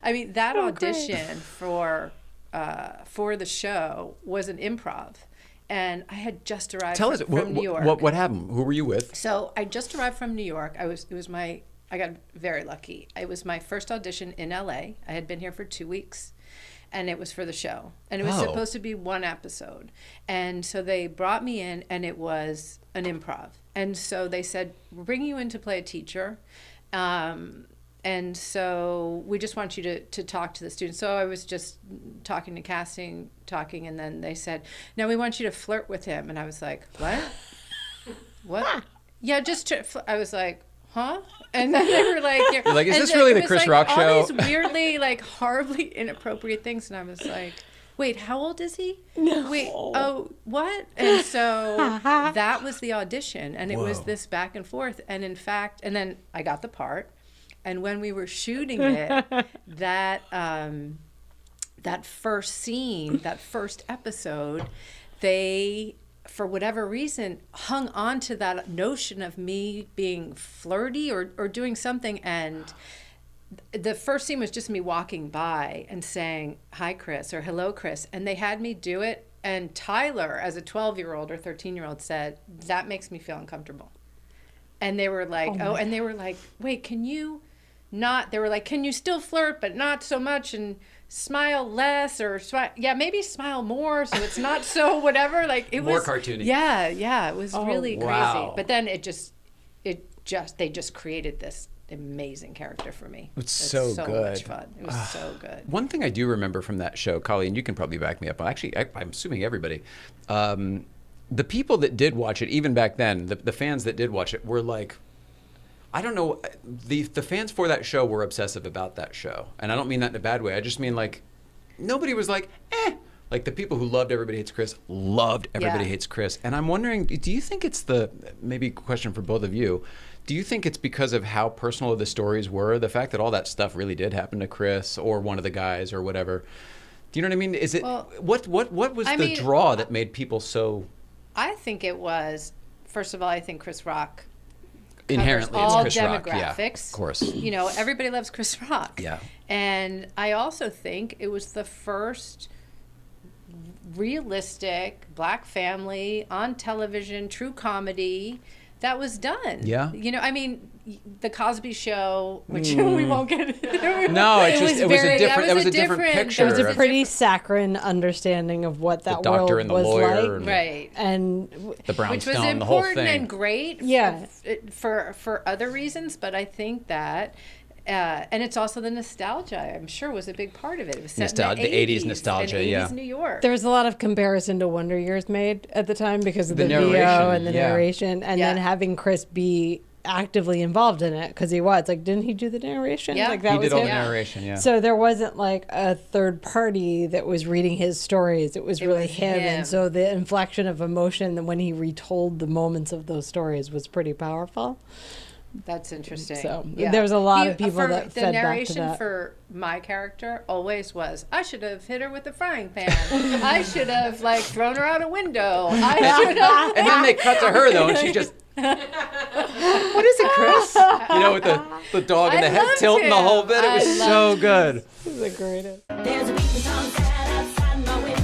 I mean, that audition for the show was an improv. And I had just arrived from New York. What happened? Who were you with? So I just arrived from New York. I got very lucky. It was my first audition in LA. I had been here for 2 weeks, and it was for the show. And it was supposed to be one episode. And so they brought me in, and it was an improv. And so they said, we're bringing you in to play a teacher. And so we just want you to talk to the students. So I was just talking to casting, and then they said, now we want you to flirt with him. And I was like, what? What? Yeah, I was like, huh? And then they were like, you're like, is this really the Chris Rock show? All these weirdly, horribly inappropriate things. And I was like, wait, how old is he? No. Wait, oh, what? And so that was the audition. And it was this back and forth. And in fact, and then I got the part. And when we were shooting it, that first scene, that first episode, they, for whatever reason, hung on to that notion of me being flirty or doing something. And the first scene was just me walking by and saying, hi, Chris, or hello, Chris. And they had me do it. And Tyler, as a 12-year-old or 13-year-old, said, that makes me feel uncomfortable. And they were like, and they were like, wait, can you not, they were like, can you still flirt, but not so much, and smile less, or maybe smile more, so it's not so whatever. Like, it more was more cartoony. Yeah, it was really wow. crazy. But then they just created this amazing character for me. It's so good. Much fun. It was so good. One thing I do remember from that show, Colleen, you can probably back me up. Actually, I'm assuming everybody. The people that did watch it, even back then, the fans that did watch it were like, I don't know, the fans for that show were obsessive about that show. And I don't mean that in a bad way. I just mean, like, nobody was like, eh. Like, the people who loved Everybody Hates Chris loved Everybody Hates Chris. And I'm wondering, do you think it's maybe a question for both of you, do you think it's because of how personal the stories were? The fact that all that stuff really did happen to Chris or one of the guys or whatever. Do you know what I mean? Is it, what was the draw that made people so... I think it was, first of all, I think Chris Rock inherently all it's Chris Rock. demographics. Yeah, of course. You know, everybody loves Chris Rock. Yeah. And I also think it was the first realistic Black family on television, true comedy that was done. Yeah. You know, I mean, the Cosby Show, which we won't get into. No, it was a different picture. It was a pretty saccharine understanding of what that the world doctor and the was lawyer like. Right. And the brownstone, which was the whole important thing. and great for other reasons, but I think that and it's also the nostalgia, I'm sure, was a big part of it. It was set in the 80s nostalgia, in 80s New York. there was a lot of comparison to Wonder Years made at the time because of the narration, VO and the narration, and then having Chris be actively involved in it because he was like, didn't he do the narration? Yeah, like that he was did all him. the narration. Yeah. So there wasn't like a third party that was reading his stories. It was really him. And so the inflection of emotion when he retold the moments of those stories was pretty powerful. That's interesting. So there was a lot of people that fed back to that. The narration for my character always was, I should have hit her with a frying pan. I should have thrown her out a window. I should have. And then they cut to her though, and she just. What is it, Chris? You know, with the dog and the head tilt and the whole bit. It was so good. This is the greatest. There's a beating song outside my window.